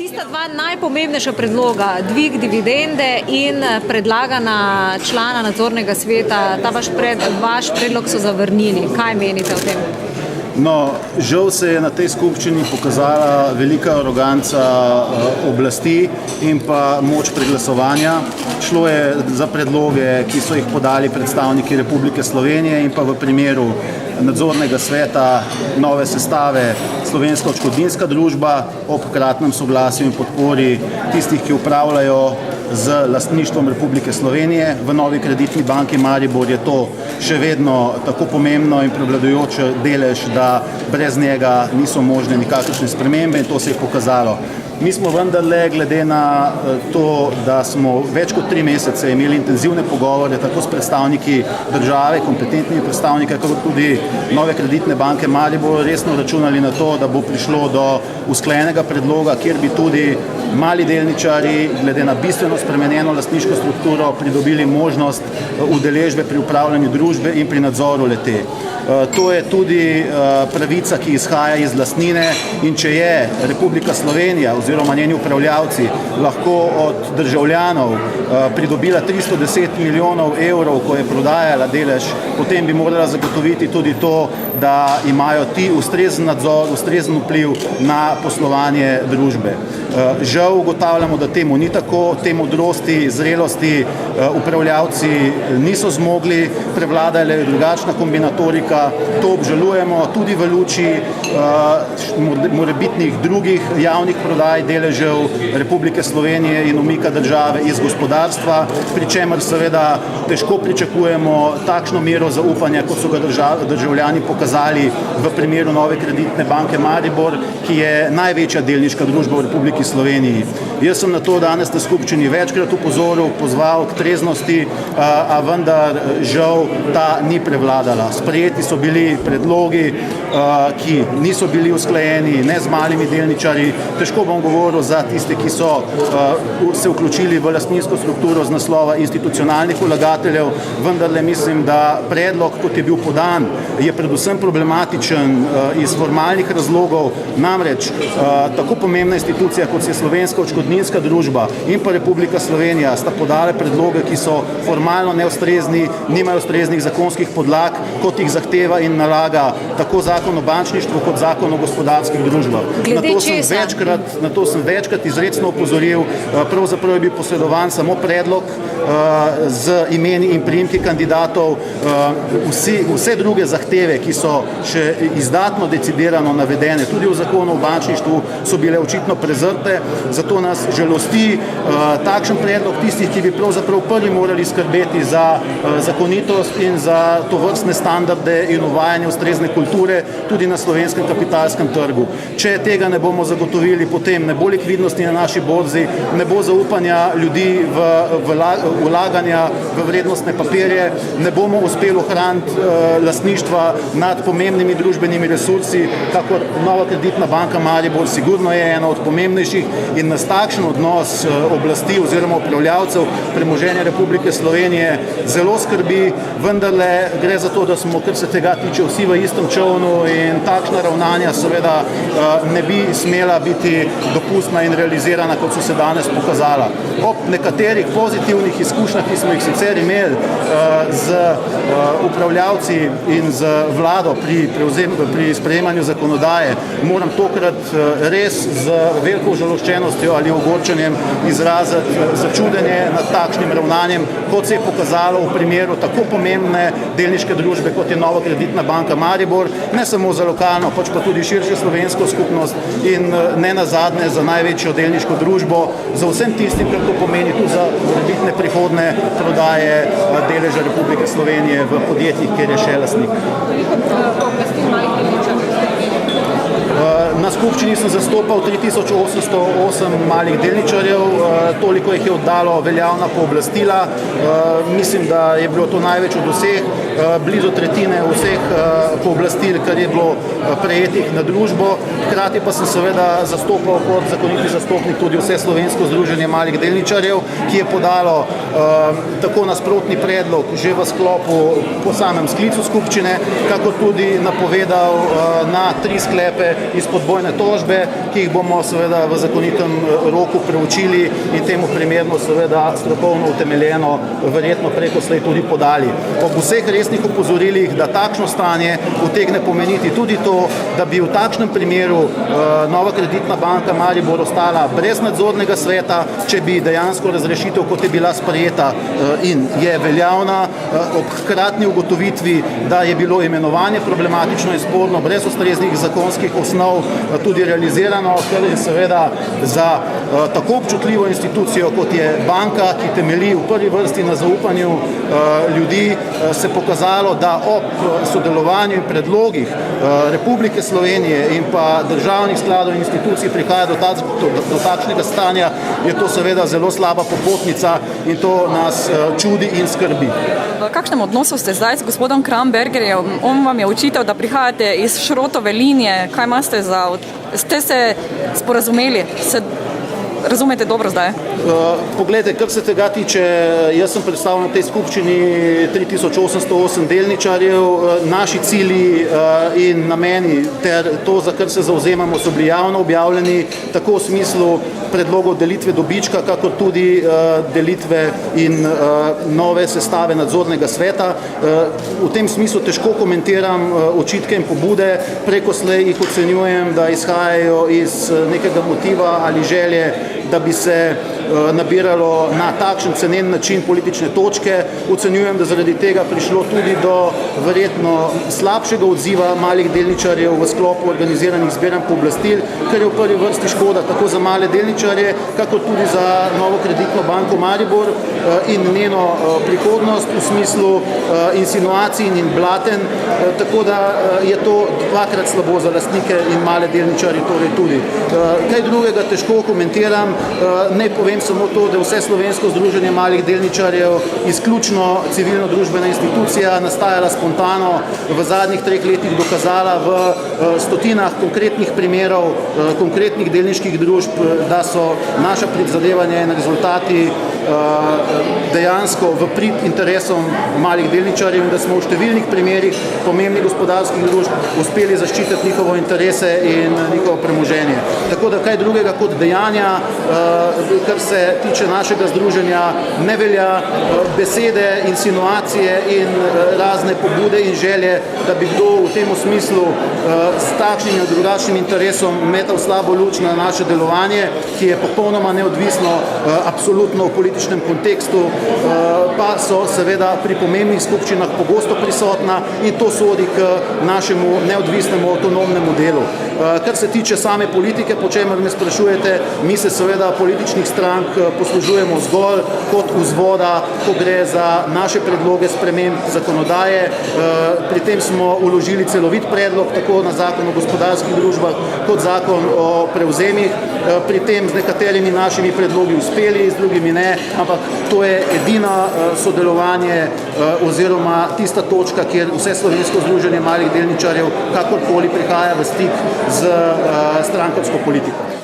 tista dva najpomembnejša predloga, dvig dividende in predlagana člana nadzornega sveta, vaš predlog so zavrnili. Kaj menite o tem? No, žal se je na tej skupščini pokazala velika aroganca oblasti in pa moč preglasovanja. Šlo je za predloge, ki so jih podali predstavniki Republike Slovenije in pa v primeru nadzornega sveta nove sestave Slovenska odškodninska družba ob hkratnem soglasju in podpori tistih, ki upravljajo z lastništvom Republike Slovenije. V Novi Kreditni banki Maribor je to še vedno tako pomembno in prevladujoč delež, da brez njega niso možne nikakršne spremembe in to se je pokazalo. Mi smo vendarle, glede na to, da smo več kot 3 mesece imeli intenzivne pogovore tako s predstavniki države, kompetentnimi predstavniki, kot tudi Nove Kreditne banke Maribor, resno računali na to, da bo prišlo do usklajenega predloga, kjer bi tudi mali delničarji, glede na bistveno spremenjeno lastniško strukturo, pridobili možnost udeležbe pri upravljanju družbe in pri nadzoru le-te. To je tudi pravica, ki izhaja iz lastnine in če je Republika Slovenija oziroma njeni upravljavci lahko od državljanov pridobila 310 milijonov evrov, ko je prodajala delež, potem bi morala zagotoviti tudi to, da imajo ti ustrezen nadzor, ustrezen vpliv na poslovanje družbe. Žal ugotavljamo, da temu ni tako, te modrosti, zrelosti upravljavci niso zmogli, prevladala je drugačna kombinatorika, to obžalujemo tudi v luči morebitnih drugih javnih prodaj deležev Republike Slovenije in umika države iz gospodarstva, pri čemer seveda težko pričakujemo takšno mero zaupanja, kot so ga državljani pokazali v primeru Nove Kreditne banke Maribor, ki je največja delniška družba v Republiki Sloveniji. Jaz sem na to danes na skupščini večkrat upozoril, pozval k treznosti, a vendar žal ta ni prevladala. Sprejeti so bili predlogi, ki niso bili usklajeni, ne z malimi delničarji. Težko bom govoril za tiste, ki so se vključili v lastninsko strukturo z naslova institucionalnih vlagateljev, vendarle mislim, da predlog, kot je bil podan, je predvsem problematičen iz formalnih razlogov, namreč tako pomembna institucija, kot je Slovenska odškodninska družba in pa Republika Slovenija, sta podale predloge, ki so formalno neustrezni, nimajo ustreznih zakonskih podlag, kot jih zahteva in nalaga tako zakon o bančništvu, kot zakon o gospodarskih družbah. Na to sem večkrat izrecno opozoril, pravzaprav je bil posredovan samo predlog z imeni in priimki kandidatov, vse druge zahteve, ki so še izdatno decidirano navedene, tudi v zakonu o bančništvu, so bile očitno prezrte, zato nas žalosti takšen predlog tistih, ki bi pravzaprav prvi morali skrbeti za zakonitost in za tovrstne standarde in uvajanje ustrezne kulture tudi na slovenskem kapitalskem trgu. Če tega ne bomo zagotovili, potem ne bo likvidnosti na naši borzi, ne bo zaupanja ljudi v vlaganja v vrednostne papirje, ne bomo uspeli ohraniti lastništva nad pomembnimi družbenimi resursi, kakor Nova Kreditna banka Maribor sigurno je ena od pomembnejših in nas takšen odnos oblasti oziroma upravljavcev premoženja Republike Slovenije zelo skrbi, vendarle gre za to, da smo, kar se tega tiče, vsi v istem čovnu in takšna ravnanja seveda ne bi smela biti dopustna in realizirana, kot so se danes pokazala. Ob nekaterih pozitivnih izkušnjah, ki smo jih sicer imeli z upravljavci in z vlado pri sprejemanju zakonodaje, moram tokrat res z veliko užaloščenostjo ali ogorčenjem izraziti začudenje nad takšnim ravnanjem, kot se je pokazalo v primeru tako pomembne delniške družbe, kot je Nova Kreditna banka Maribor, ne samo za lokalno, pač pa tudi širšo slovensko skupnost in ne nazadnje za največjo delniško družbo, za vsem tistim, kar to pomeni tudi za morebitne prihodne prodaje deleža Republike Slovenije v podjetjih, kjer je še lastnik. Na skupščini sem zastopal 3808 malih delničarjev, toliko jih je oddalo veljavna pooblastila. Mislim, da je bilo to največ od vseh, blizu tretjine vseh pooblastil, kar je bilo prejetih na družbo. Hkrati pa sem seveda zastopal kot zakoniti zastopnik tudi vse slovensko združenje malih delničarjev, ki je podalo tako nasprotni predlog že v sklopu po samem sklicu skupščine, kako tudi napovedal na 3 sklepe, izpodbojne tožbe, ki jih bomo seveda v zakonitem roku preučili in temu primerno seveda strokovno utemeljeno verjetno preko slej tudi podali. Ob vseh resnih opozorilih, da takšno stanje utegne pomeniti tudi to, da bi v takšnem primeru Nova Kreditna banka Maribor ostala brez nadzornega sveta, če bi dejansko razrešitev, kot je bila sprejeta in je veljavna, ob hkratni ugotovitvi, da je bilo imenovanje problematično in sporno, brez ustreznih zakonskih osnov tudi realizirano, kar je seveda za tako občutljivo institucijo, kot je banka, ki temelji v prvi vrsti na zaupanju ljudi, se pokazalo, da ob sodelovanju in predlogih Republike Slovenije in pa državnih skladov in institucij prihaja do takšnega stanja, je to seveda zelo slaba popotnica in to nas čudi in skrbi. V kakšnem odnosu ste zdaj s gospodom Krambergerjem? On vam je očital, da prihajate iz Šrotove linije. Kaj imate ste se sporazumeli? Se razumete dobro zdaj? Poglejte, kar se tega tiče, jaz sem predstavljen na tej skupščini 3808 delničarjev, naši cilji in nameni ter to, za kar se zauzemamo, so bili javno objavljeni, tako v smislu predlogov delitve dobička, kakor tudi delitve in nove sestave nadzornega sveta. V tem smislu težko komentiram očitke in pobude, preko slej jih ocenjujem, da izhajajo iz nekega motiva ali želje, da bi se nabiralo na takšen cenen način politične točke. Ocenjujem, da zaradi tega prišlo tudi do verjetno slabšega odziva malih delničarjev v sklopu organiziranih zbiranj pooblastil, kar je v prvi vrsti škoda tako za male delničarje, kakor tudi za Novo Kreditno banko Maribor in njeno prihodnost v smislu insinuacij in blaten, tako da je to dvakrat slabo za lastnike in male delničarje torej tudi. Kaj drugega težko komentiram, naj povem samo to, da vse slovensko združenje malih delničarjev izključno civilno-družbena institucija, nastajala spontano, v zadnjih 3 letih dokazala v stotinah konkretnih primerov, konkretnih delniških družb, da so naša prizadevanja in rezultati dejansko v prid interesom malih delničarjev in da smo v številnih primerih pomembnih gospodarskih družb uspeli zaščititi njihove interese in njihovo premoženje. Tako da kaj drugega kot dejanja, kar se tiče našega združenja, ne velja besede, insinuacije in razne pobude in želje, da bi kdo v tem smislu s takšnim in drugačnim interesom metal slabo luč na naše delovanje, ki je popolnoma neodvisno, absolutno v političnem kontekstu, pa so seveda pri pomembnih skupščinah pogosto prisotna in to sodi k našemu neodvisnemu avtonomnemu delu. Kar se tiče same politike, po čemer me sprašujete, mi se seveda političnih strank poslužujemo zgolj kot vzvoda, ko gre za naše predloge sprememb zakonodaje. Pri tem smo vložili celovit predlog, tako na zakon o gospodarskih družbah, kot zakon o prevzemih. Pri tem z nekaterimi našimi predlogi uspeli, z drugimi ne, ampak to je edina sodelovanje oziroma tista točka, kjer vse slovensko združenje malih delničarjev kakorkoli prihaja v stik z strankarsko politiko.